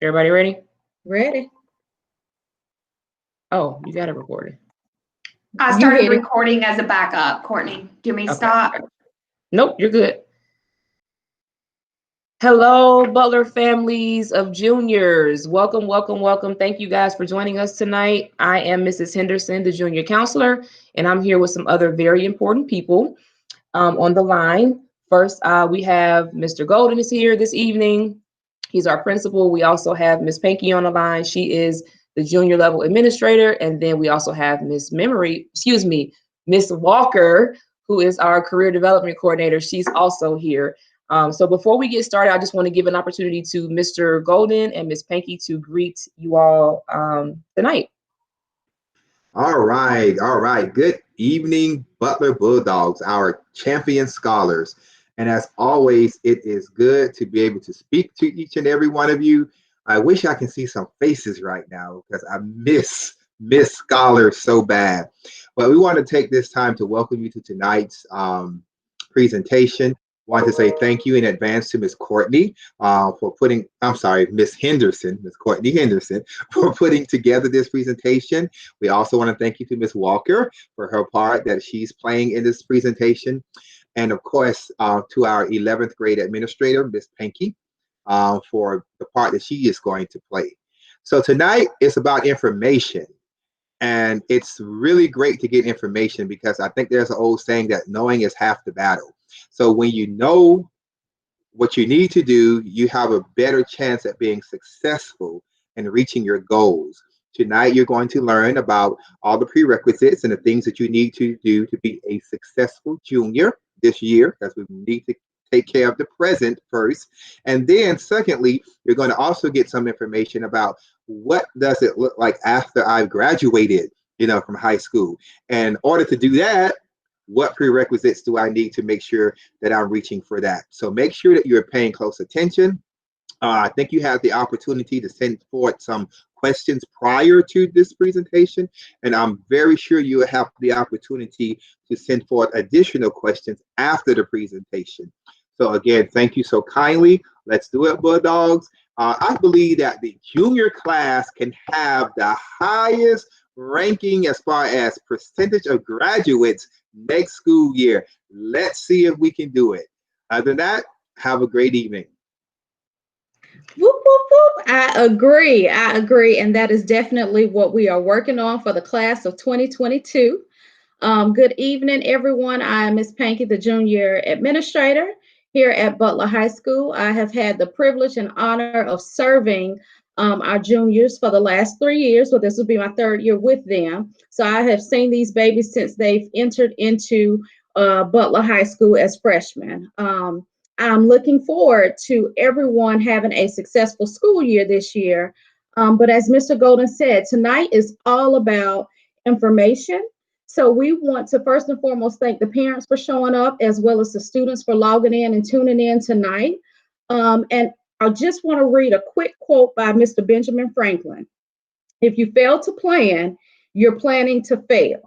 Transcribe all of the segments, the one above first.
Everybody ready? Ready. Oh, you got it recorded. I started recording as a backup, Courtney. Do you want me to stop? Nope, you're good. Hello, Butler families of juniors. Welcome, welcome, welcome. Thank you guys for joining us tonight. I am Mrs. Henderson, the junior counselor, and I'm here with some other very important people on the line. First, we have Mr. Golden is here this evening. He's our principal. We also have Miss Panky on the line. She is the junior level administrator. And then we also have Miss Walker, who is our career development coordinator. She's also here. So before we get started, I just want to give an opportunity to Mr. Golden and Miss Panky to greet you all tonight. All right. Good evening, Butler Bulldogs, our champion scholars. And as always, it is good to be able to speak to each and every one of you. I wish I can see some faces right now because I miss scholars so bad. But we want to take this time to welcome you to tonight's presentation. Want to say thank you in advance to Miss Courtney Miss Henderson, Miss Courtney Henderson, for putting together this presentation. We also want to thank you to Miss Walker for her part that she's playing in this presentation. And of course, to our 11th grade administrator, Miss Panky, for the part that she is going to play. So tonight is about information. And it's really great to get information because I think there's an old saying that knowing is half the battle. So when you know what you need to do, you have a better chance at being successful and reaching your goals. Tonight, you're going to learn about all the prerequisites and the things that you need to do to be a successful junior this year, because we need to take care of the present first. And then secondly, you're going to also get some information about what does it look like after I've graduated, from high school. And in order to do that, what prerequisites do I need to make sure that I'm reaching for that? So make sure that you're paying close attention. I think you have the opportunity to send forth some questions prior to this presentation, and I'm very sure you will have the opportunity to send forth additional questions after the presentation. So again, thank you so kindly. Let's do it, Bulldogs. I believe that the junior class can have the highest ranking as far as percentage of graduates next school year. Let's see if we can do it. Other than that, have a great evening. Whoop, whoop, whoop. I agree. And that is definitely what we are working on for the class of 2022. Good evening, everyone. I am Ms. Panky, the junior administrator here at Butler High School. I have had the privilege and honor of serving our juniors for the last 3 years. Well, this will be my 3rd year with them. So I have seen these babies since they've entered into Butler High School as freshmen. I'm looking forward to everyone having a successful school year this year. But as Mr. Golden said, tonight is all about information. So we want to first and foremost thank the parents for showing up, as well as the students for logging in and tuning in tonight. And I just want to read a quick quote by Mr. Benjamin Franklin. If you fail to plan, you're planning to fail.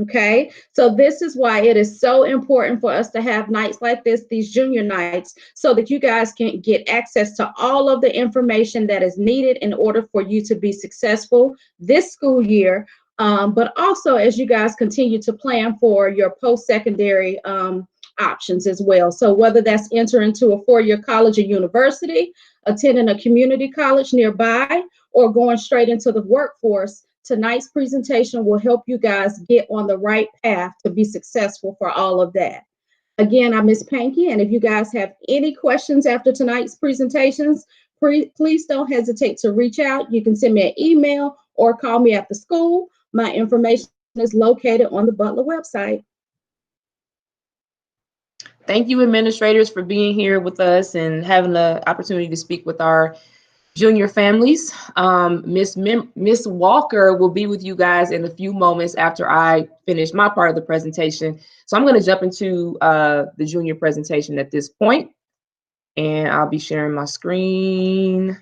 Okay, so this is why it is so important for us to have nights like this, these junior nights, so that you guys can get access to all of the information that is needed in order for you to be successful this school year. But also as you guys continue to plan for your post-secondary options as well. So whether that's entering into a 4-year college or university, attending a community college nearby, or going straight into the workforce, tonight's presentation will help you guys get on the right path to be successful for all of that. Again, I'm Ms. Panky, and if you guys have any questions after tonight's presentations, please don't hesitate to reach out. You can send me an email or call me at the school. My information is located on the Butler website. Thank you, administrators, for being here with us and having the opportunity to speak with our junior families. Miss Walker will be with you guys in a few moments after I finish my part of the presentation. So I'm going to jump into the junior presentation at this point, and I'll be sharing my screen.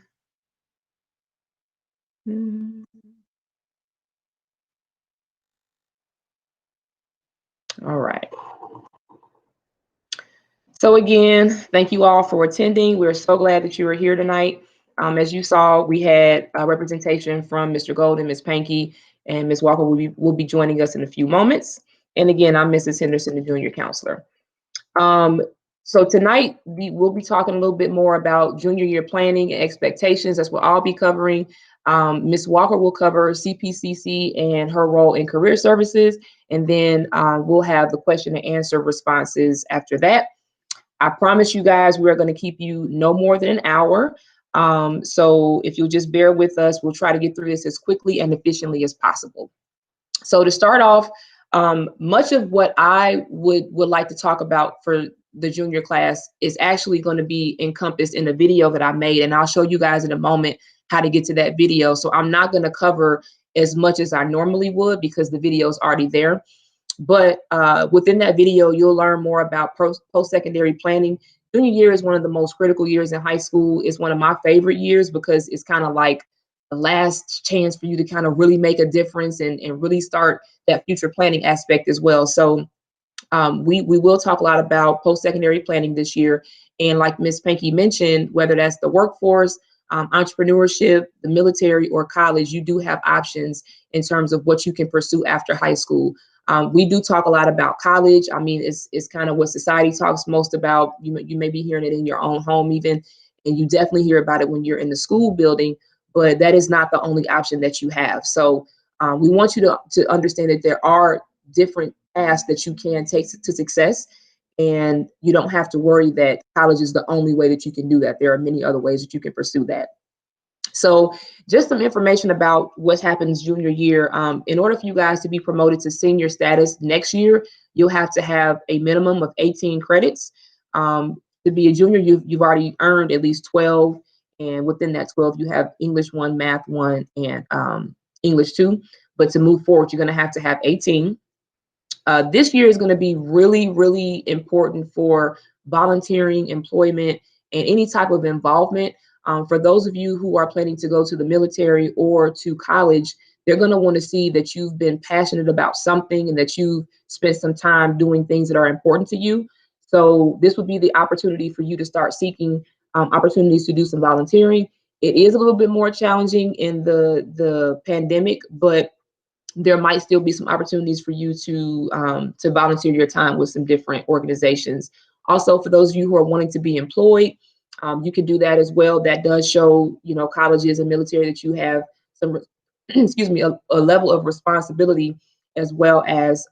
All right. So again, thank you all for attending. We're so glad that you are here tonight. As you saw, we had representation from Mr. Golden, Ms. Pankey, and Ms. Walker will be joining us in a few moments. And again, I'm Mrs. Henderson, the junior counselor. So tonight we'll be talking a little bit more about junior year planning and expectations. That's what I'll be covering. Ms. Walker will cover CPCC and her role in career services. And then we'll have the question and answer responses after that. I promise you guys, we're going to keep you no more than an hour. So if you'll just bear with us, we'll try to get through this as quickly and efficiently as possible. So to start off, much of what I would like to talk about for the junior class is actually going to be encompassed in a video that I made, and I'll show you guys in a moment how to get to that video. So I'm not going to cover as much as I normally would because the video is already there. But within that video, you'll learn more about post-secondary planning. Junior year is one of the most critical years in high school. It's one of my favorite years because it's kind of like the last chance for you to kind of really make a difference and really start that future planning aspect as well. So we will talk a lot about post-secondary planning this year. And like Ms. Pankey mentioned, whether that's the workforce, entrepreneurship, the military, or college, you do have options in terms of what you can pursue after high school. We do talk a lot about college. I mean, it's kind of what society talks most about. You may be hearing it in your own home even, and you definitely hear about it when you're in the school building, but that is not the only option that you have. So we want you to understand that there are different paths that you can take to success, and you don't have to worry that college is the only way that you can do that. There are many other ways that you can pursue that. So just some information about what happens junior year. In order for you guys to be promoted to senior status next year, you'll have to have a minimum of 18 credits. To be a junior, you've already earned at least 12. And within that 12, you have English 1, Math 1, and English 2. But to move forward, you're going to have 18. This year is going to be really, really important for volunteering, employment, and any type of involvement. For those of you who are planning to go to the military or to college, they're going to want to see that you've been passionate about something and that you've spent some time doing things that are important to you. So this would be the opportunity for you to start seeking opportunities to do some volunteering. It is a little bit more challenging in the pandemic, but there might still be some opportunities for you to volunteer your time with some different organizations. Also, for those of you who are wanting to be employed, you can do that as well. That does show, colleges and military that you have some, excuse me, a level of responsibility as well as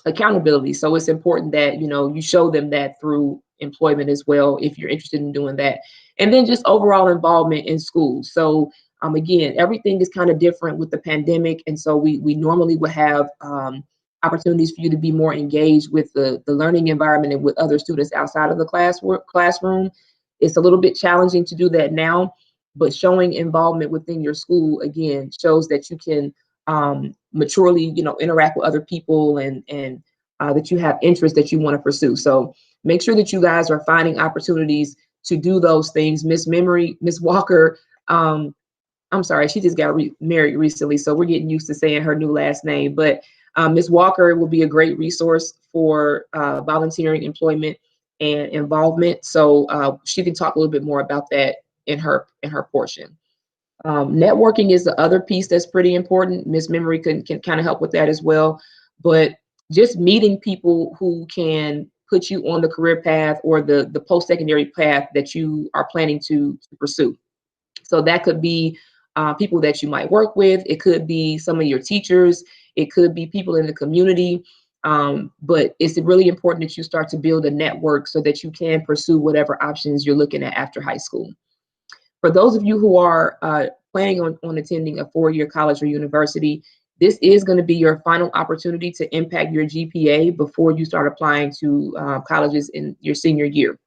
accountability. So it's important that, you show them that through employment as well, if you're interested in doing that. And then just overall involvement in school. So again, everything is kind of different with the pandemic. And so we normally would have opportunities for you to be more engaged with the learning environment and with other students outside of the classroom. It's a little bit challenging to do that now, but showing involvement within your school, again, shows that you can maturely, interact with other people and that you have interests that you want to pursue. So make sure that you guys are finding opportunities to do those things. Miss Walker, I'm sorry, she just got married recently, so we're getting used to saying her new last name. But Ms. Walker will be a great resource for volunteering, employment, and involvement. So she can talk a little bit more about that in her portion. Networking is the other piece that's pretty important. Ms. Memory can kind of help with that as well. But just meeting people who can put you on the career path or the post-secondary path that you are planning to pursue. So that could be people that you might work with. It could be some of your teachers. It could be people in the community. But it's really important that you start to build a network so that you can pursue whatever options you're looking at after high school. For those of you who are planning on attending a four-year college or university, this is going to be your final opportunity to impact your GPA before you start applying to colleges in your senior year.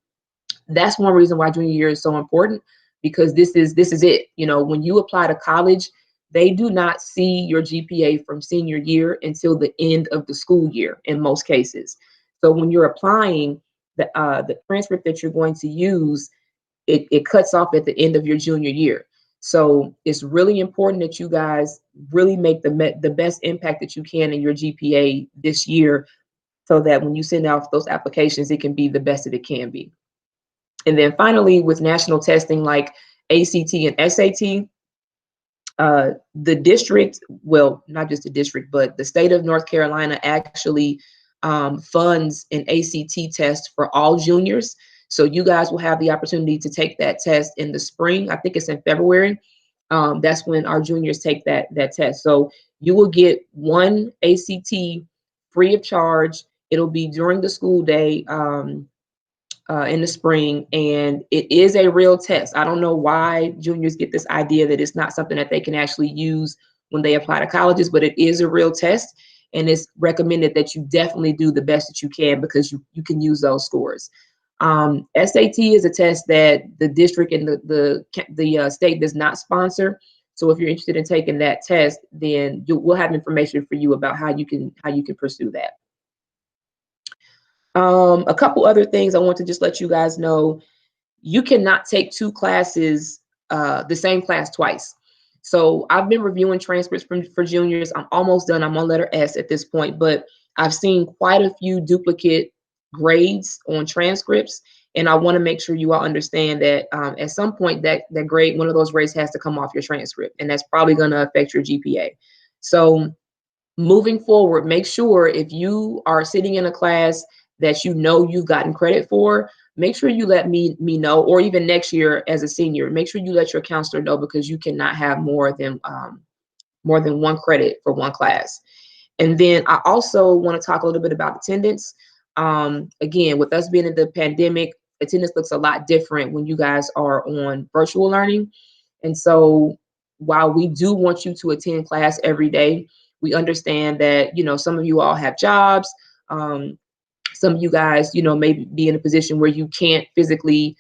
That's one reason why junior year is so important, because this is it. When you apply to college, they do not see your GPA from senior year until the end of the school year in most cases. So when you're applying, the transcript that you're going to use, it cuts off at the end of your junior year. So it's really important that you guys really make the best impact that you can in your GPA this year, so that when you send out those applications, it can be the best that it can be. And then finally, with national testing like ACT and SAT. The district, well, not just the district, but the state of North Carolina actually funds an ACT test for all juniors. So you guys will have the opportunity to take that test in the spring. I think it's in February. That's when our juniors take that test. So you will get one ACT free of charge. It'll be during the school day in the spring, and it is a real test. I don't know why juniors get this idea that it's not something that they can actually use when they apply to colleges, but it is a real test, and it's recommended that you definitely do the best that you can because you can use those scores. SAT is a test that the district and the state does not sponsor. So if you're interested in taking that test, then we'll have information for you about how you can pursue that. A couple other things I want to just let you guys know. You cannot take two classes, the same class twice. So I've been reviewing transcripts for juniors. I'm almost done. I'm on letter S at this point, but I've seen quite a few duplicate grades on transcripts. And I want to make sure you all understand that at some point that grade, one of those grades has to come off your transcript, and that's probably going to affect your GPA. So moving forward, make sure if you are sitting in a class that you know you've gotten credit for, make sure you let me know, or even next year as a senior, make sure you let your counselor know, because you cannot have more than one credit for one class. And then I also want to talk a little bit about attendance. Again, with us being in the pandemic, attendance looks a lot different when you guys are on virtual learning. And so while we do want you to attend class every day, we understand that, some of you all have jobs. Some of you guys, may be in a position where you can't physically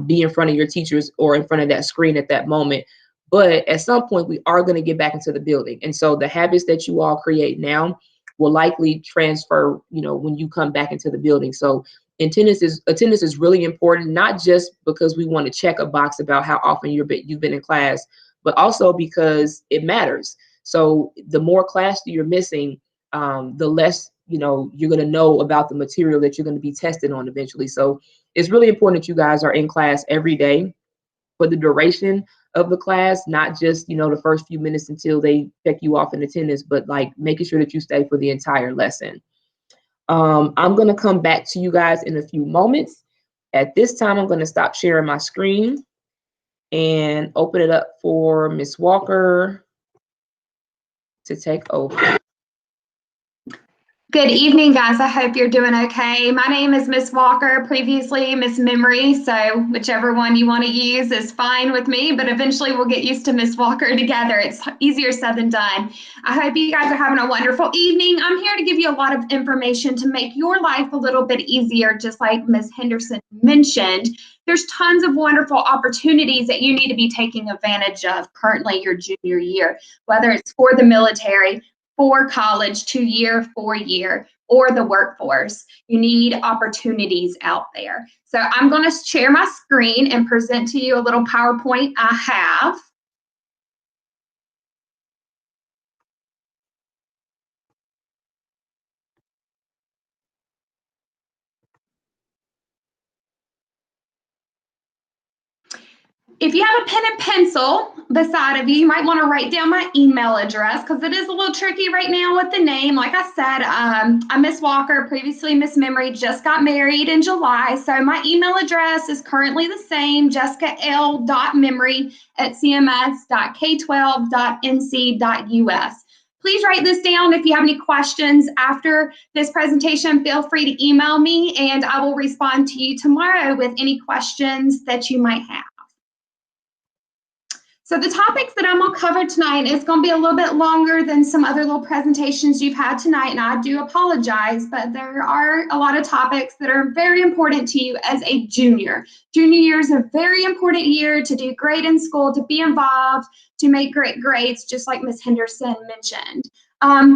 be in front of your teachers or in front of that screen at that moment. But at some point, we are going to get back into the building. And so the habits that you all create now will likely transfer, when you come back into the building. So attendance is really important, not just because we want to check a box about how often you've been in class, but also because it matters. So the more class that you're missing, the less you're going to know about the material that you're going to be tested on eventually. So it's really important that you guys are in class every day for the duration of the class, not just the first few minutes until they check you off in attendance, but like making sure that you stay for the entire lesson. I'm going to come back to you guys in a few moments. At this time, I'm going to stop sharing my screen and open it up for Ms. Walker to take over. Good evening, guys. I hope you're doing okay. My name is Miss Walker, previously Miss Memory, so whichever one you want to use is fine with me, but eventually we'll get used to Miss Walker together. It's easier said than done. I hope you guys are having a wonderful evening. I'm here to give you a lot of information to make your life a little bit easier, just like Ms. Henderson mentioned. There's tons of wonderful opportunities that you need to be taking advantage of currently your junior year, whether it's for the military, for college, 2-year, 4-year, or the workforce. You need opportunities out there. So I'm going to share my screen and present to you a little PowerPoint I have. If you have a pen and pencil beside of you, you might want to write down my email address because it is a little tricky right now with the name. Like I said, I'm Miss Walker, previously Miss Memory, just got married in July. So my email address is currently the same, jessicaL.memory@cms.k12.nc.us. Please write this down. If you have any questions after this presentation, feel free to email me and I will respond to you tomorrow with any questions that you might have. So the topics that I'm going to cover tonight is going to be a little bit longer than some other little presentations you've had tonight, and I do apologize, but there are a lot of topics that are very important to you as a junior. Junior year is a very important year to do great in school, to be involved, to make great grades, just like Ms. Henderson mentioned.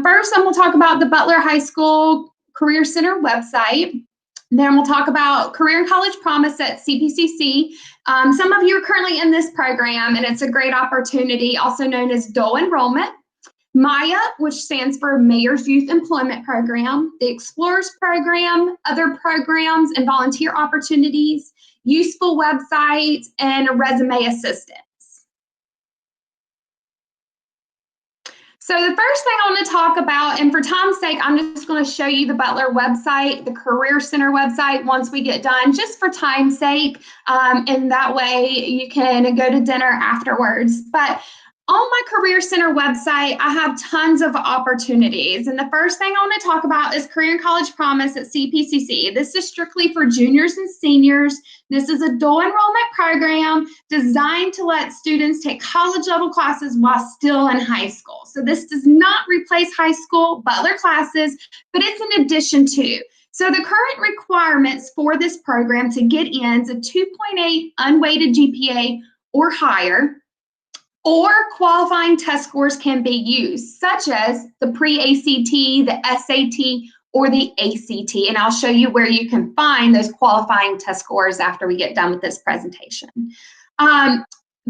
First, I'm going to talk about the Butler High School Career Center website. Then we'll talk about Career and College Promise at CPCC. Some of you are currently in this program, and it's a great opportunity, also known as dual enrollment. MYEP, which stands for Mayor's Youth Employment Program, the Explorers Program, other programs and volunteer opportunities. useful websites, and resume assistance. So the first thing I want to talk about, and for time's sake, I'm just going to show you the Butler website, the Career Center website once we get done, just for time's sake, and that way you can go to dinner afterwards. But on my Career Center website, I have tons of opportunities. And the first thing I want to talk about is Career and College Promise at CPCC. This is strictly for juniors and seniors. This is a dual enrollment program designed to let students take college level classes while still in high school. So this does not replace high school Butler classes, but it's an addition to. So the current requirements for this program to get in is a 2.8 unweighted GPA or higher, or qualifying test scores can be used, such as the pre-ACT, the SAT, or the ACT. And I'll show you where you can find those qualifying test scores after we get done with this presentation. Follow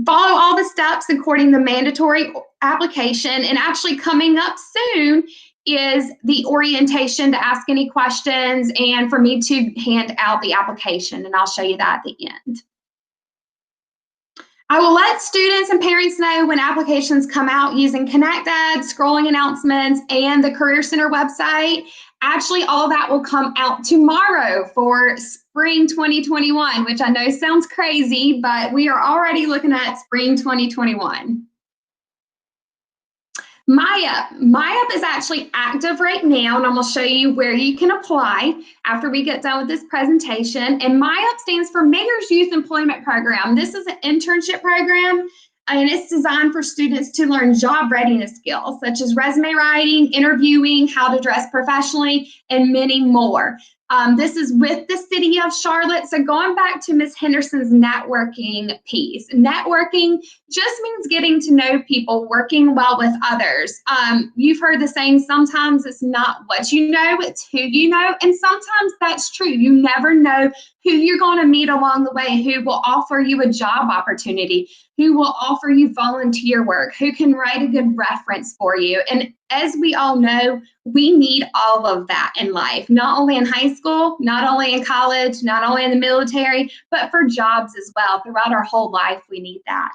all the steps according to the mandatory application, and actually coming up soon is the orientation to ask any questions and for me to hand out the application, and I'll show you that at the end. I will let students and parents know when applications come out using Connect Ads, scrolling announcements, and the Career Center website. Actually, all of that will come out tomorrow for spring 2021, which I know sounds crazy, but we are already looking at spring 2021. MYEP is actually active right now, and I'm going to show you where you can apply after we get done with this presentation. And MYEP stands for Mayor's Youth Employment Program. This is an internship program, and it's designed for students to learn job readiness skills, such as resume writing, interviewing, how to dress professionally, and many more. This is with the city of Charlotte. So going back to Ms. Henderson's networking piece, networking just means getting to know people, working well with others. You've heard the saying, sometimes it's not what you know, it's who you know. And sometimes that's true. You never know who you're going to meet along the way, who will offer you a job opportunity, who will offer you volunteer work, who can write a good reference for you. And as we all know, we need all of that in life, not only in high school, not only in college, not only in the military, but for jobs as well. Throughout our whole life, we need that.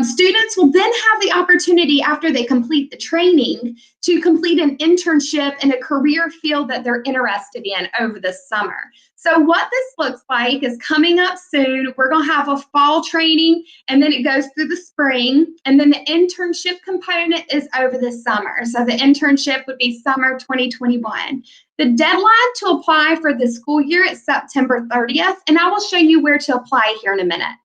Students will then have the opportunity after they complete the training to complete an internship in a career field that they're interested in over the summer. So what this looks like is coming up soon. We're going to have a fall training, and then it goes through the spring, and then the internship component is over the summer. So the internship would be summer 2021. The deadline to apply for the school year is September 30th, and I will show you where to apply here in a minute.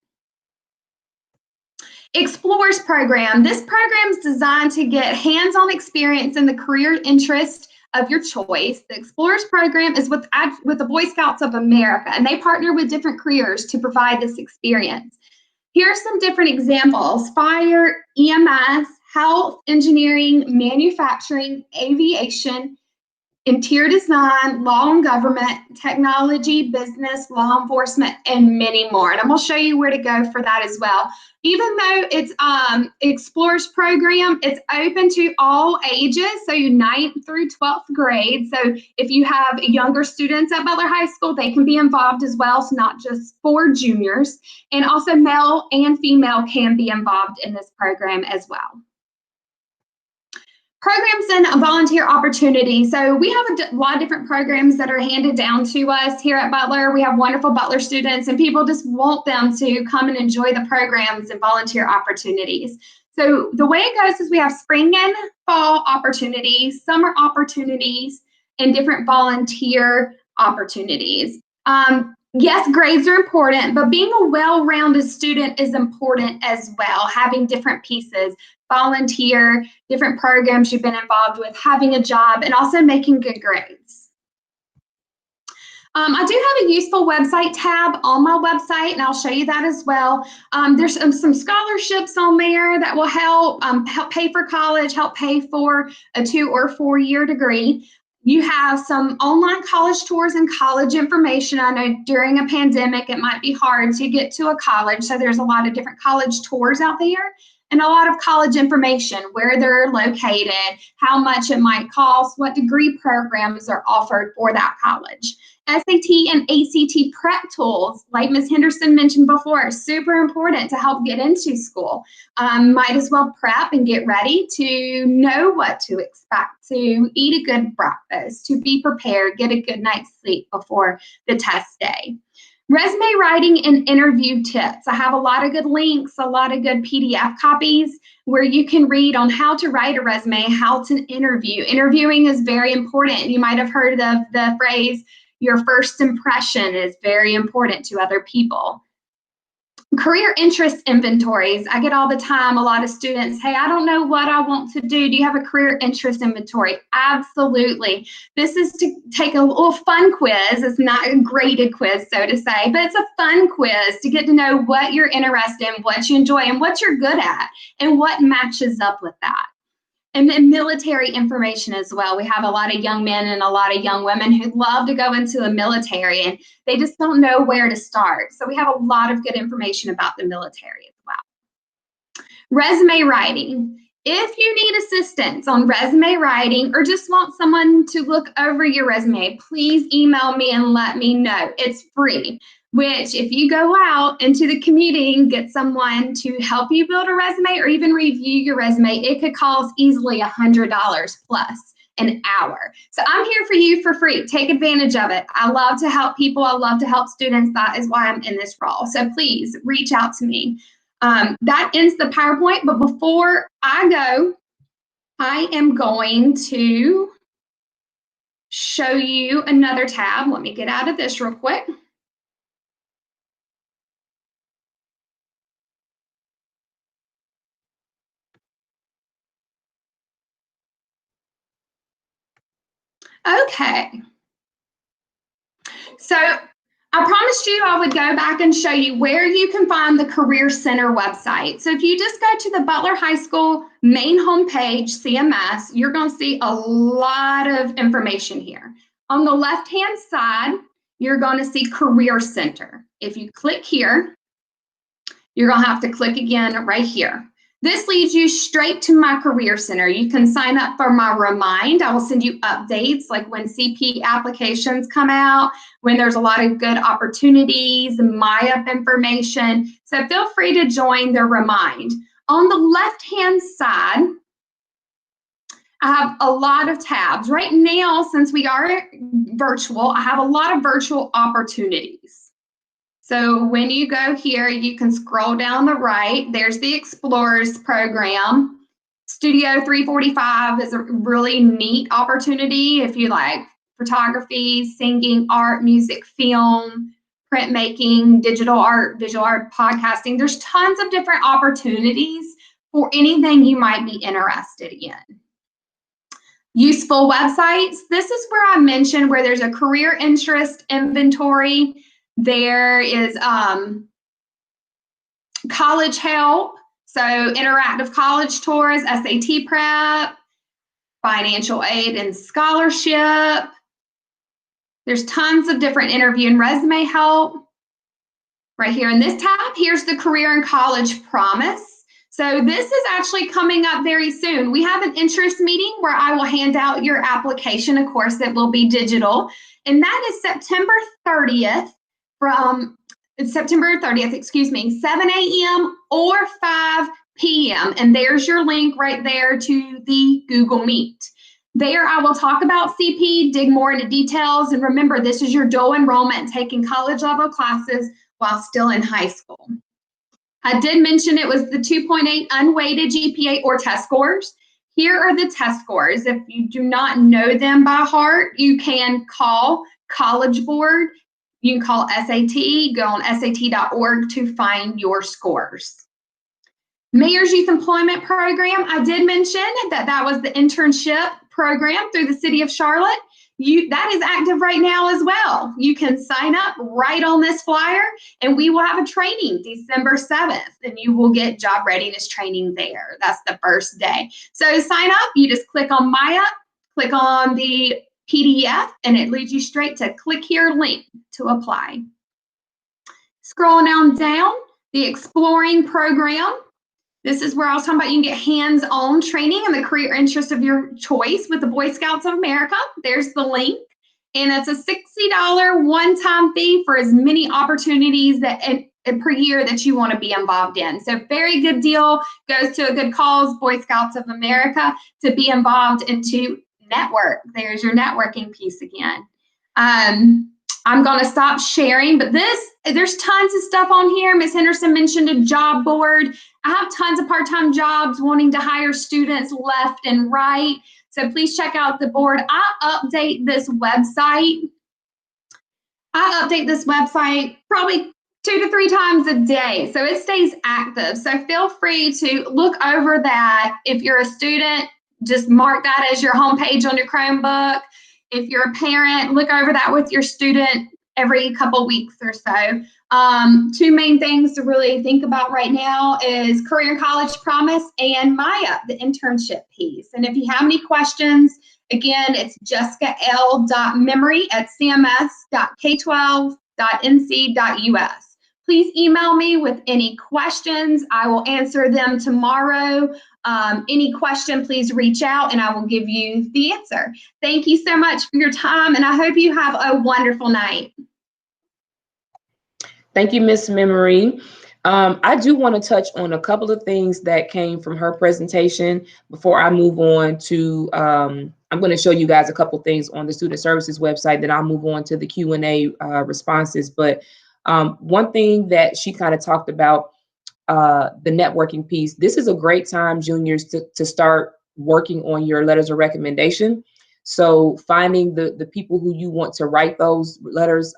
Explorers program. This program is designed to get hands-on experience in the career interest of your choice. The Explorers program is with the Boy Scouts of America, and they partner with different careers to provide this experience. Here are some different examples: fire, EMS, health, engineering, manufacturing, aviation, interior design, law and government, technology, business, law enforcement, and many more. And I'm going to show you where to go for that as well. Even though it's Explorers program, it's open to all ages, so 9th through 12th grade. So if you have younger students at Butler High School, they can be involved as well. So not just for juniors. And also male and female can be involved in this program as well. Programs and volunteer opportunities. So we have a lot of different programs that are handed down to us here at Butler. We have wonderful Butler students, and people just want them to come and enjoy the programs and volunteer opportunities. So the way it goes is we have spring and fall opportunities, summer opportunities, and different volunteer opportunities. Yes, grades are important, but being a well-rounded student is important as well, having different pieces, volunteer, different programs you've been involved with, having a job, and also making good grades. I do have a useful website tab on my website, and I'll show you that as well. There's some scholarships on there that will help pay for college, help pay for a 2 or 4 year degree. You have some online college tours and college information. I know during a pandemic, it might be hard to get to a college, so there's a lot of different college tours out there and a lot of college information, where they're located, how much it might cost, what degree programs are offered for that college. SAT and ACT prep tools, like Ms. Henderson mentioned before, super important to help get into school. Might as well prep and get ready to know what to expect, to eat a good breakfast, to be prepared, get a good night's sleep before the test day. Resume writing and interview tips. I have a lot of good links, a lot of good PDF copies where you can read on how to write a resume, how to interview. Interviewing is very important. You might have heard of the phrase, your first impression is very important to other people. Career interest inventories. I get all the time, a lot of students, hey, I don't know what I want to do. Do you have a career interest inventory? Absolutely. This is to take a little fun quiz. It's not a graded quiz, so to say, but it's a fun quiz to get to know what you're interested in, what you enjoy, and what you're good at, and what matches up with that. And then military information as well. We have a lot of young men and a lot of young women who love to go into the military and they just don't know where to start. So we have a lot of good information about the military as well. Resume writing. If you need assistance on resume writing or just want someone to look over your resume, please email me and let me know. It's free. Which if you go out into the community and get someone to help you build a resume or even review your resume, it could cost easily $100 plus an hour. So I'm here for you for free. Take advantage of it. I love to help people. I love to help students. That is why I'm in this role. So please reach out to me. That ends the PowerPoint, but before I go, I am going to show you another tab. Let me get out of this real quick. Okay, so I promised you I would go back and show you where you can find the Career Center website. So if you just go to the Butler High School main homepage, CMS, you're going to see a lot of information here. On the left-hand side, you're going to see Career Center. If you click here, you're going to have to click again right here. This leads you straight to my Career Center. You can sign up for my Remind. I will send you updates like when CP applications come out, when there's a lot of good opportunities, MYEP information. So feel free to join the Remind. On the left-hand side, I have a lot of tabs. Right now, since we are virtual, I have a lot of virtual opportunities. So when you go here, you can scroll down the right. There's the Explorers program. Studio 345 is a really neat opportunity if you like photography, singing, art, music, film, printmaking, digital art, visual art, podcasting. There's tons of different opportunities for anything you might be interested in. Useful websites. This is where I mentioned where there's a career interest inventory. There is college help, so interactive college tours, SAT prep, financial aid and scholarship. There's tons of different interview and resume help. Right here in this tab, here's the Career and College Promise. So this is actually coming up very soon. We have an interest meeting where I will hand out your application. Of course, it will be digital. And that is September 30th. From September 30th, 7 a.m. or 5 p.m. And there's your link right there to the Google Meet. There I will talk about CP, dig more into details, and remember this is your dual enrollment, taking college level classes while still in high school. I did mention it was the 2.8 unweighted GPA or test scores. Here are the test scores. If you do not know them by heart, you can call College Board. You can call SAT, go on sat.org to find your scores. Mayor's Youth Employment Program, I did mention that was the internship program through the city of Charlotte. That is active right now as well. You can sign up right on this flyer and we will have a training December 7th and you will get job readiness training there. That's the first day. So sign up, you just click on MyUp, click on the PDF, and it leads you straight to click here link to apply. Scrolling down, the Exploring program. This is where I was talking about you can get hands-on training in the career interest of your choice with the Boy Scouts of America. There's the link. And it's a $60 one-time fee for as many opportunities that per year that you want to be involved in. So very good deal, goes to a good cause, Boy Scouts of America, to be involved into network. There's your networking piece again. I'm going to stop sharing, but there's tons of stuff on here. Ms. Henderson mentioned a job board. I have tons of part-time jobs wanting to hire students left and right. So please check out the board. I update this website probably 2 to 3 times a day. So it stays active. So feel free to look over that. If you're a student, just mark that as your homepage on your Chromebook. If you're a parent, look over that with your student every couple weeks or so. 2 main things to really think about right now is Career and College Promise and MYEP, the internship piece. And if you have any questions, again, it's jessicaL.memory@cms.k12.nc.us. Please email me with any questions. I will answer them tomorrow. Any question, please reach out and I will give you the answer. Thank you so much for your time, and I hope you have a wonderful night. Thank you, Miss Memory. I do want to touch on a couple of things that came from her presentation before I move on to, I'm going to show you guys a couple things on the Student Services website, then I'll move on to the Q&A responses. But one thing that she kind of talked about, the networking piece. This is a great time, juniors, to start working on your letters of recommendation. So finding the people who you want to write those letters,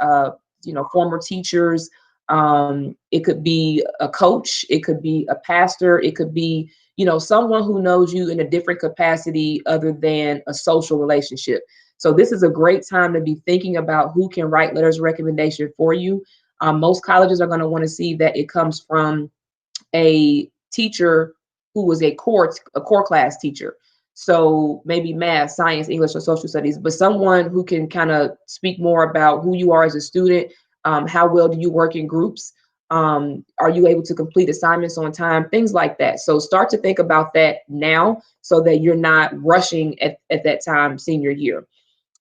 former teachers, it could be a coach, it could be a pastor, it could be, someone who knows you in a different capacity other than a social relationship. So this is a great time to be thinking about who can write letters of recommendation for you. Most colleges are going to want to see that it comes from a teacher who was a core class teacher. So maybe math, science, English, or social studies, but someone who can kind of speak more about who you are as a student. How well do you work in groups? Are you able to complete assignments on time? Things like that. So start to think about that now so that you're not rushing at that time senior year.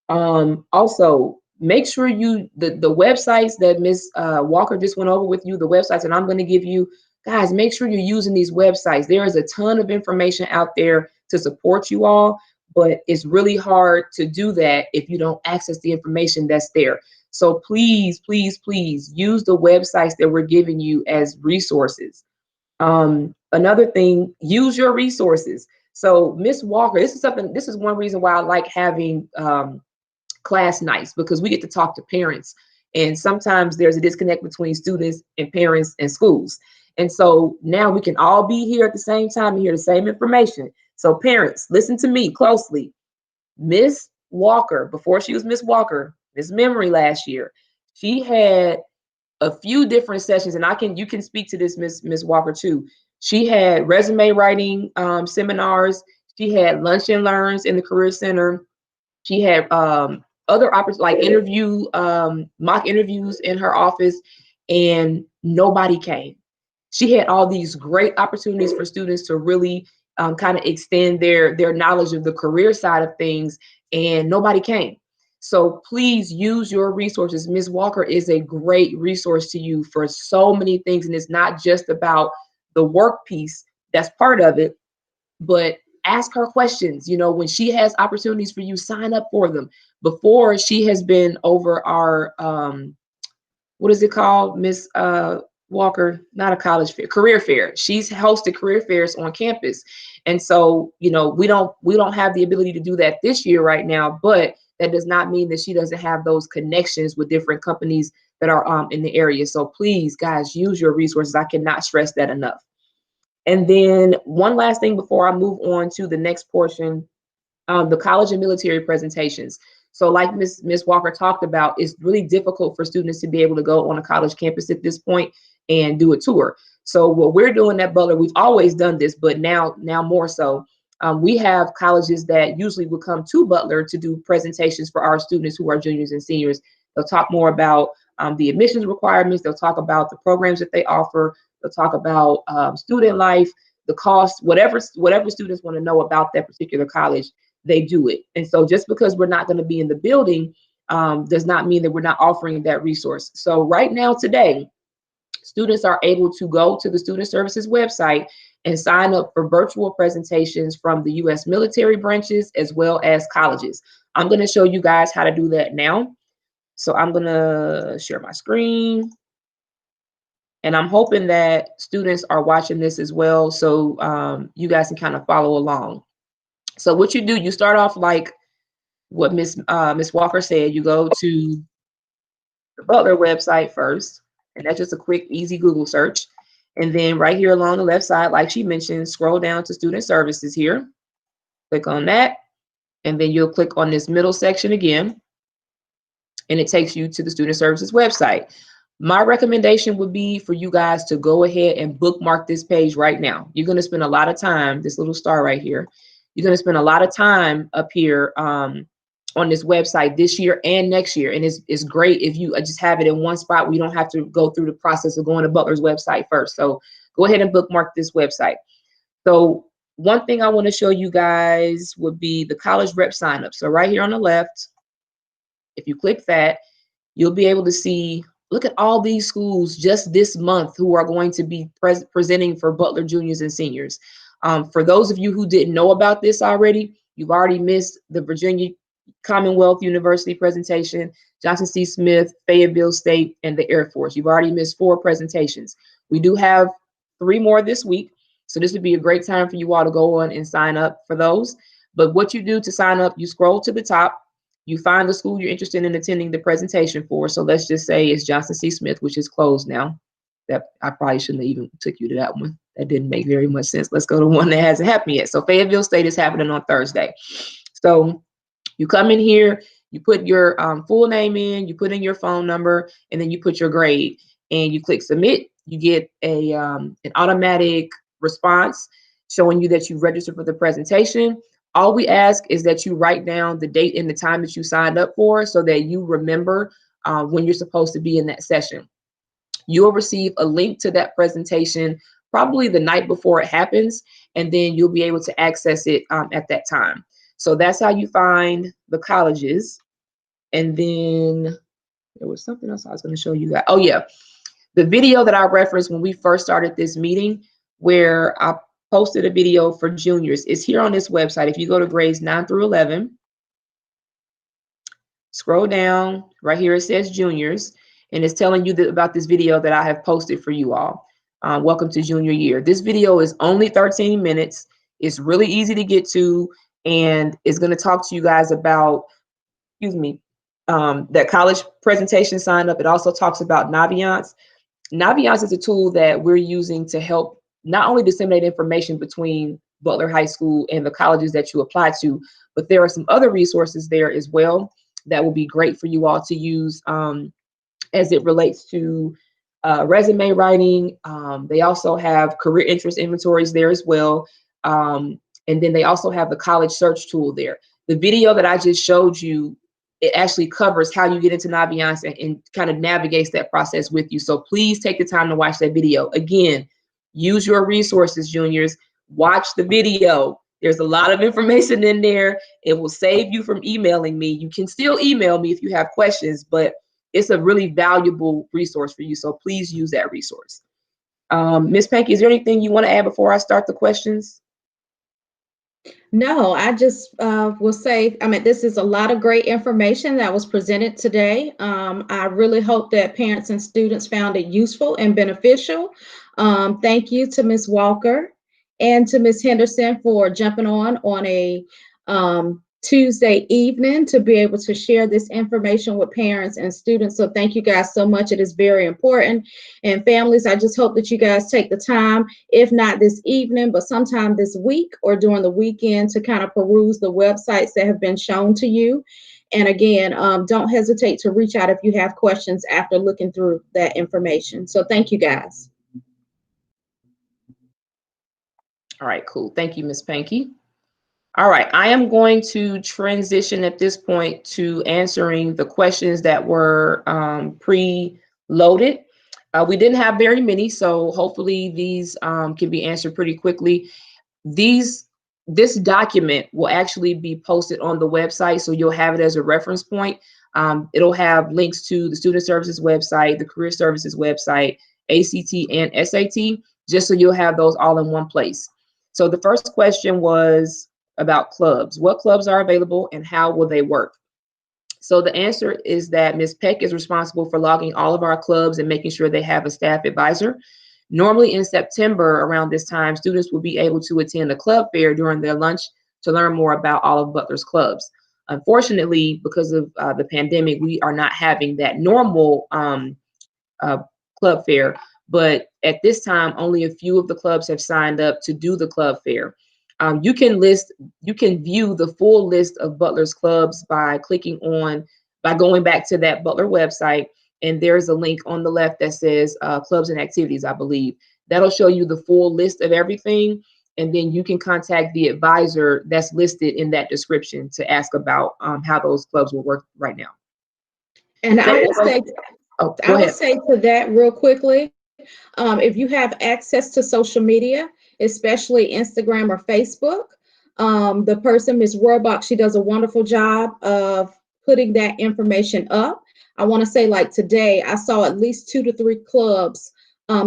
Also, make sure the websites that Ms. Walker just went over with you, the websites that I'm going to give you, guys, make sure you're using these websites. There is a ton of information out there to support you all, but it's really hard to do that if you don't access the information that's there. So please, please, please use the websites that we're giving you as resources. Another thing, use your resources. So Ms. Walker, this is one reason why I like having class nights, because we get to talk to parents. And sometimes there's a disconnect between students and parents and schools. And so now we can all be here at the same time and hear the same information. So parents, listen to me closely. Miss Walker, before she was Miss Walker, Miss Memory last year, she had a few different sessions, and you can speak to this, Miss Walker, too. She had resume writing seminars. She had lunch and learns in the Career Center. She had other opportunities like mock interviews in her office, and nobody came. She had all these great opportunities for students to really kind of extend their knowledge of the career side of things, and nobody came. So please use your resources. Ms. Walker is a great resource to you for so many things, and it's not just about the work piece. That's part of it, but ask her questions. When she has opportunities for you, sign up for them. Before, she has been over our what is it called, Miss Walker? Not a college fair, career fair. She's hosted career fairs on campus, and so we don't have the ability to do that this year right now. But that does not mean that she doesn't have those connections with different companies that are in the area. So please, guys, use your resources. I cannot stress that enough. And then one last thing before I move on to the next portion, the college and military presentations. So like Miss Walker talked about, it's really difficult for students to be able to go on a college campus at this point and do a tour. So what we're doing at Butler, we've always done this, but now more so. We have colleges that usually will come to Butler to do presentations for our students who are juniors and seniors. They'll talk more about the admissions requirements. They'll talk about the programs that they offer. They'll talk about student life, the cost, whatever students want to know about that particular college, they do it. And so just because we're not going to be in the building does not mean that we're not offering that resource. So right now, today, students are able to go to the Student Services website and sign up for virtual presentations from the U.S. military branches as well as colleges. I'm going to show you guys how to do that now. So I'm going to share my screen. And I'm hoping that students are watching this as well, so you guys can kind of follow along. So what you do, you start off like what Miss Walker said. You go to the Butler website first, and that's just a quick, easy Google search. And then right here along the left side, like she mentioned, scroll down to Student Services here. Click on that, and then you'll click on this middle section again, and it takes you to the Student Services website. My recommendation would be for you guys to go ahead and bookmark this page right now. You're going to spend a lot of time, this little star right here, you're going to spend a lot of time up here on this website this year and next year. And it's great if you just have it in one spot where you don't have to go through the process of going to Butler's website first. So go ahead and bookmark this website. So one thing I want to show you guys would be the college rep sign up. So right here on the left, if you click that, you'll be able to see, look at all these schools just this month who are going to be presenting for Butler juniors and seniors. For those of you who didn't know about this already, you've already missed the Virginia Commonwealth University presentation, Johnson C. Smith, Fayetteville State, and the Air Force. You've already missed 4 presentations. We do have 3 more this week, so this would be a great time for you all to go on and sign up for those. But what you do to sign up, you scroll to the top, you find the school you're interested in attending the presentation for. So let's just say it's Johnson C. Smith, which is closed now. That I probably shouldn't have even took you to that one. That didn't make very much sense. Let's go to one that hasn't happened yet. So Fayetteville State is happening on Thursday. So you come in here, you put your full name in, you put in your phone number, and then you put your grade, and you click submit. You get a an automatic response showing you that you registered for the presentation. All we ask is that you write down the date and the time that you signed up for so that you remember when you're supposed to be in that session. You'll receive a link to that presentation probably the night before it happens, and then you'll be able to access it at that time. So that's how you find the colleges. And then there was something else I was going to show you guys. Oh, yeah. The video that I referenced when we first started this meeting, where I posted a video for juniors, is here on this website. If you go to grades 9 through 11, scroll down, right here it says juniors, and it's telling you about this video that I have posted for you all. Welcome to junior year. This video is only 13 minutes. It's really easy to get to, and it's going to talk to you guys about, that college presentation sign up. It also talks about Naviance. Naviance is a tool that we're using to help not only disseminate information between Butler High School and the colleges that you apply to, but there are some other resources there as well that will be great for you all to use as it relates to resume writing. They also have career interest inventories there as well. And then they also have the college search tool there. The video that I just showed you, it actually covers how you get into Naviance and kind of navigates that process with you. So please take the time to watch that video. Again, use your resources, juniors. Watch the video. There's a lot of information in there. It will save you from emailing me. You can still email me if you have questions, but it's a really valuable resource for you. So please use that resource. Ms. Panky, is there anything you want to add before I start the questions? No, I just will say, I mean, this is a lot of great information that was presented today. I really hope that parents and students found it useful and beneficial. Thank you to Ms. Walker and to Ms. Henderson for jumping on a Tuesday evening to be able to share this information with parents and students. So thank you guys so much. It is very important. And families, I just hope that you guys take the time, if not this evening, but sometime this week or during the weekend, to kind of peruse the websites that have been shown to you. And again, don't hesitate to reach out if you have questions after looking through that information. So thank you guys. All right, cool. Thank you, Ms. Panky. All right, I am going to transition at this point to answering the questions that were pre-loaded. We didn't have very many, so hopefully these can be answered pretty quickly. This document will actually be posted on the website, so you'll have it as a reference point. It'll have links to the Student Services website, the Career Services website, ACT and SAT, just so you'll have those all in one place. So the first question was about clubs. What clubs are available and how will they work? So the answer is that Ms. Peck is responsible for logging all of our clubs and making sure they have a staff advisor. Normally in September around this time, students will be able to attend a club fair during their lunch to learn more about all of Butler's clubs. Unfortunately, because of the pandemic, we are not having that normal club fair, but at this time, only a few of the clubs have signed up to do the club fair. You can view the full list of Butler's clubs by going back to that Butler website, and there's a link on the left that says clubs and activities, I believe. That'll show you the full list of everything, and then you can contact the advisor that's listed in that description to ask about how those clubs will work right now. And I would say to that real quickly, if you have access to social media, especially Instagram or Facebook, the person, Ms. Rohrbach, she does a wonderful job of putting that information up. I want to say, like today, I saw at least 2 to 3 clubs,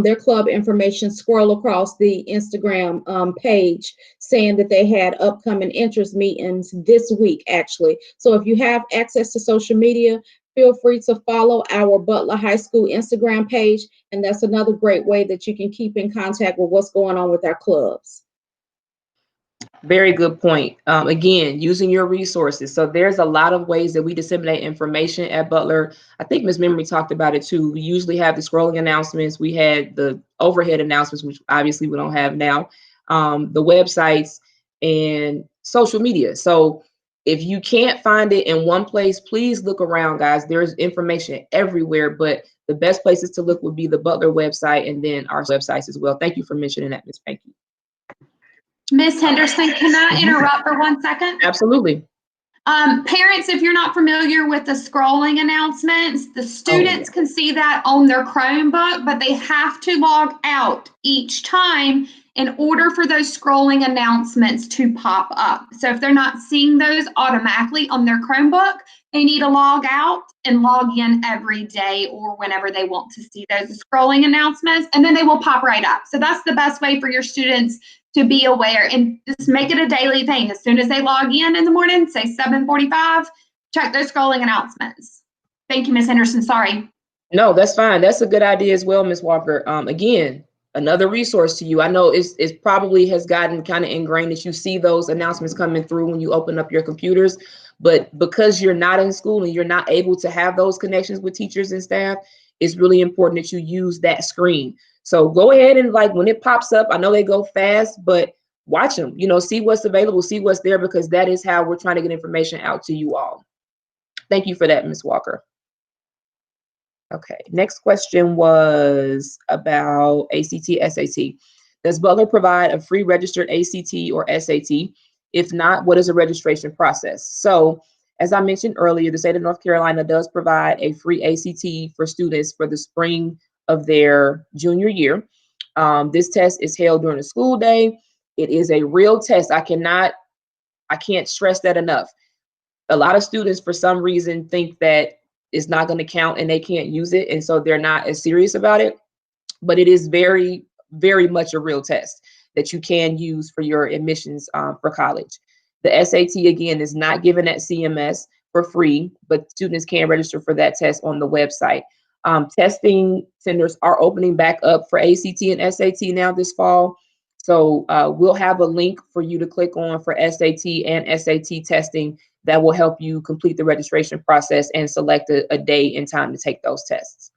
their club information scroll across the Instagram page saying that they had upcoming interest meetings this week, actually. So if you have access to social media, feel free to follow our Butler High School Instagram page, and that's another great way that you can keep in contact with what's going on with our clubs. Very good point. Again, using your resources. So there's a lot of ways that we disseminate information at Butler. I think Ms. Memory talked about it too. We usually have the scrolling announcements. We had the overhead announcements, which obviously we don't have now, the websites and social media. So if you can't find it in one place, please look around, guys. There's information everywhere, but the best places to look would be the Butler website and then our websites as well. Thank you for mentioning that, Ms. Panky. Ms. Henderson, can I interrupt for 1 second? Absolutely. Parents, if you're not familiar with the scrolling announcements, the students can see that on their Chromebook, but they have to log out each time in order for those scrolling announcements to pop up. So if they're not seeing those automatically on their Chromebook, they need to log out and log in every day or whenever they want to see those scrolling announcements, and then they will pop right up. So that's the best way for your students to be aware, and just make it a daily thing. As soon as they log in the morning, say 7:45, check those scrolling announcements. Thank you, Ms. Henderson. Sorry. No, that's fine. That's a good idea as well, Ms. Walker. Again, another resource to you. I know it probably has gotten kind of ingrained that you see those announcements coming through when you open up your computers, but because you're not in school and you're not able to have those connections with teachers and staff, it's really important that you use that screen. So go ahead and, like, when it pops up, I know they go fast, but watch them, see what's available, see what's there, because that is how we're trying to get information out to you all. Thank you for that, Ms. Walker. Okay, next question was about ACT, SAT. Does Butler provide a free registered ACT or SAT? If not, what is a registration process? So, as I mentioned earlier, the state of North Carolina does provide a free ACT for students for the spring of their junior year. This test is held during the school day. It is a real test. I can't stress that enough. A lot of students, for some reason, think that it's not going to count and they can't use it, and so they're not as serious about it. But it is very, very much a real test that you can use for your admissions for college. The SAT, again, is not given at CMS for free, but students can register for that test on the website. Testing centers are opening back up for ACT and SAT now this fall. So we'll have a link for you to click on for SAT and SAT testing that will help you complete the registration process and select a day and time to take those tests.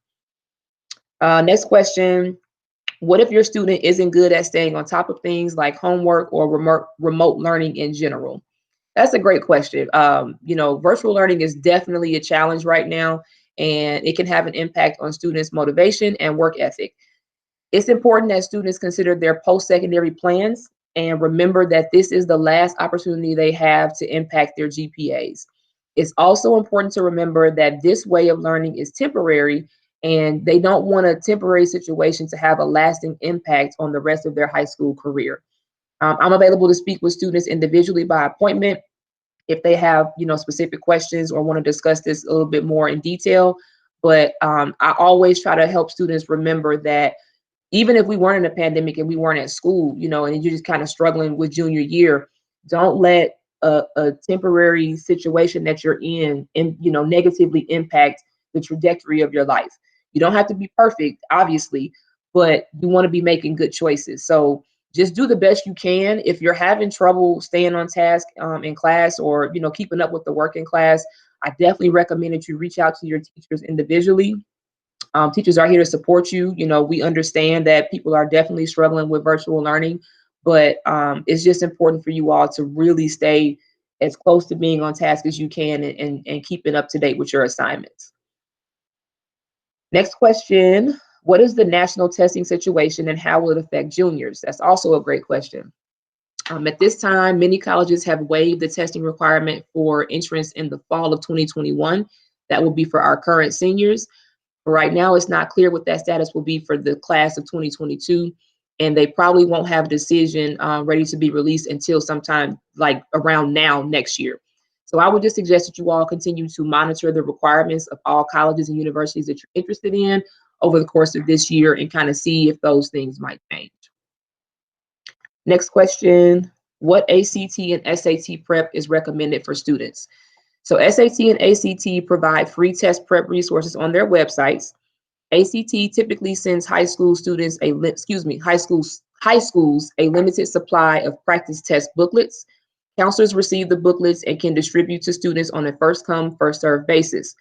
Next question. What if your student isn't good at staying on top of things like homework or remote learning in general? That's a great question. Virtual learning is definitely a challenge right now, and it can have an impact on students' motivation and work ethic. It's important that students consider their post-secondary plans and remember that this is the last opportunity they have to impact their GPAs. It's also important to remember that this way of learning is temporary, and they don't want a temporary situation to have a lasting impact on the rest of their high school career. I'm available to speak with students individually by appointment. if they have, specific questions or want to discuss this a little bit more in detail. But I always try to help students remember that even if we weren't in a pandemic and we weren't at school, and you're just kind of struggling with junior year, don't let a temporary situation that you're in, negatively impact the trajectory of your life. You don't have to be perfect, obviously, but you want to be making good choices. So just do the best you can. If you're having trouble staying on task in class, or keeping up with the work in class, I definitely recommend that you reach out to your teachers individually. Teachers are here to support you. We understand that people are definitely struggling with virtual learning, but it's just important for you all to really stay as close to being on task as you can, and keeping up to date with your assignments. Next question: what is the national testing situation and how will it affect juniors? That's also a great question. At this time, many colleges have waived the testing requirement for entrance in the fall of 2021. That will be for our current seniors. Right now, it's not clear what that status will be for the class of 2022, and they probably won't have a decision ready to be released until sometime like around now next year. So I would just suggest that you all continue to monitor the requirements of all colleges and universities that you're interested in over the course of this year, and kind of see if those things might change. Next question: what ACT and SAT prep is recommended for students? So SAT and ACT provide free test prep resources on their websites. ACT typically sends high schools a limited supply of practice test booklets. Counselors receive the booklets and can distribute to students on a first come, first served basis.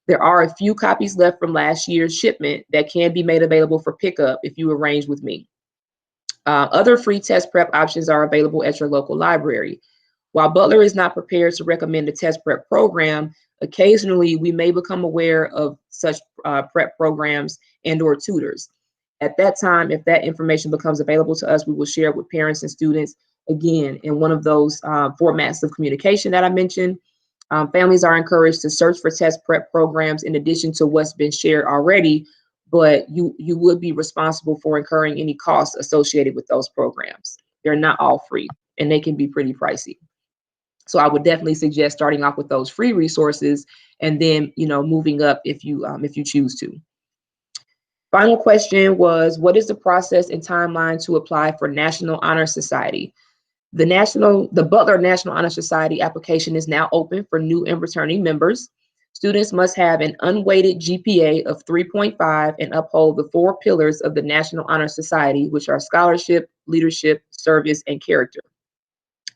There are a few copies left from last year's shipment that can be made available for pickup if you arrange with me. Other free test prep options are available at your local library. While Butler is not prepared to recommend a test prep program, occasionally we may become aware of such prep programs and/or tutors. At that time, if that information becomes available to us, we will share it with parents and students, again, in one of those formats of communication that I mentioned. Families are encouraged to search for test prep programs in addition to what's been shared already, but you would be responsible for incurring any costs associated with those programs. They're not all free, and they can be pretty pricey. So I would definitely suggest starting off with those free resources, and then moving up if you choose to. Final question was: what is the process and timeline to apply for National Honor Society? The Butler National Honor Society application is now open for new and returning members. Students must have an unweighted GPA of 3.5 and uphold the 4 pillars of the National Honor Society, which are scholarship, leadership, service, and character.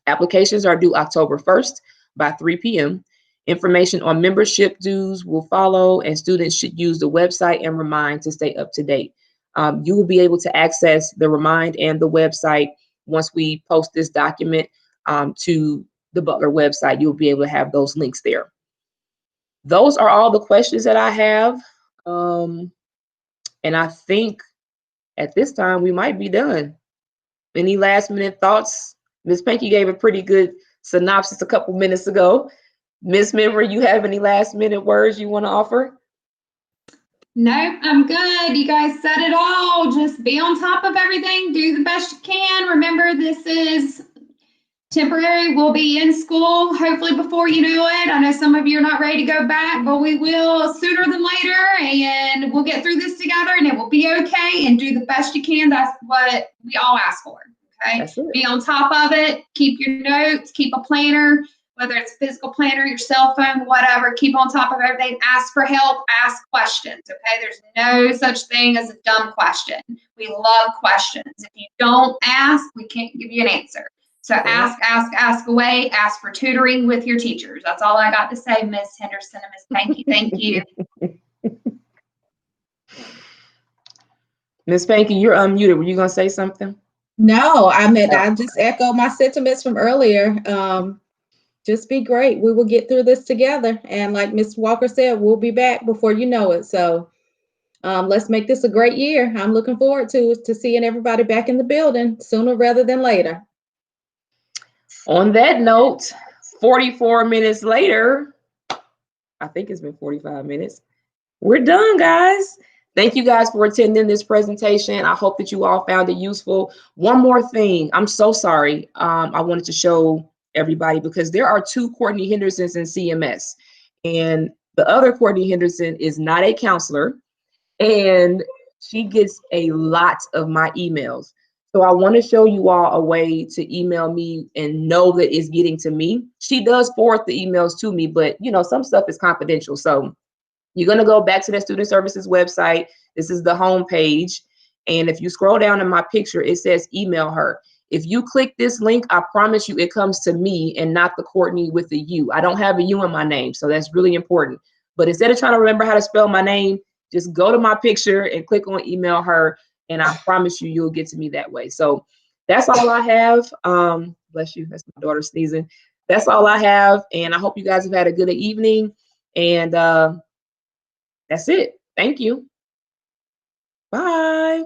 Applications are due October 1st by 3 p.m. Information on membership dues will follow, and students should use the website and Remind to stay up to date. You will be able to access the Remind and the website once we post this document to the Butler website. You'll be able to have those links there. Those are all the questions that I have. And I think at this time we might be done. Any last minute thoughts? Ms. Panky gave a pretty good synopsis a couple minutes ago. Ms. Memory, you have any last minute words you want to offer? Nope, I'm good. You guys said it all. Just be on top of everything. Do the best you can. Remember, this is temporary. We'll be in school hopefully before you know it. I know some of you are not ready to go back, but we will sooner than later, and we'll get through this together, and it will be okay. And do the best you can. That's what we all ask for. Okay. Be on top of it. Keep your notes. Keep a planner. Whether it's a physical planner, your cell phone, whatever, keep on top of everything. Ask for help, ask questions, okay? There's no such thing as a dumb question. We love questions. If you don't ask, we can't give you an answer. So ask away, ask for tutoring with your teachers. That's all I got to say, Ms. Henderson and Ms. Panky. Thank you. Ms. Panky, you're unmuted. Were you going to say something? No, I just echo my sentiments from earlier. Just be great. We will get through this together. And like Ms. Walker said, we'll be back before you know it. So let's make this a great year. I'm looking forward to seeing everybody back in the building sooner rather than later. On that note, 44 minutes later, I think it's been 45 minutes. We're done, guys. Thank you guys for attending this presentation. I hope that you all found it useful. One more thing. I'm so sorry. I wanted to show everybody, because there are two Courtney Hendersons in CMS, and the other Courtney Henderson is not a counselor, and she gets a lot of my emails. So I want to show you all a way to email me and know that it's getting to me. She does forward the emails to me, but you know, some stuff is confidential. So you're going to go back to the Student Services website. This is the home page. And if you scroll down in my picture, it says email her. If you click this link, I promise you it comes to me and not the Courtney with the U. I don't have a U in my name, so that's really important. But instead of trying to remember how to spell my name, just go to my picture and click on email her, and I promise you, you'll get to me that way. So that's all I have. Bless you. That's my daughter sneezing. That's all I have, and I hope you guys have had a good evening. And that's it. Thank you. Bye.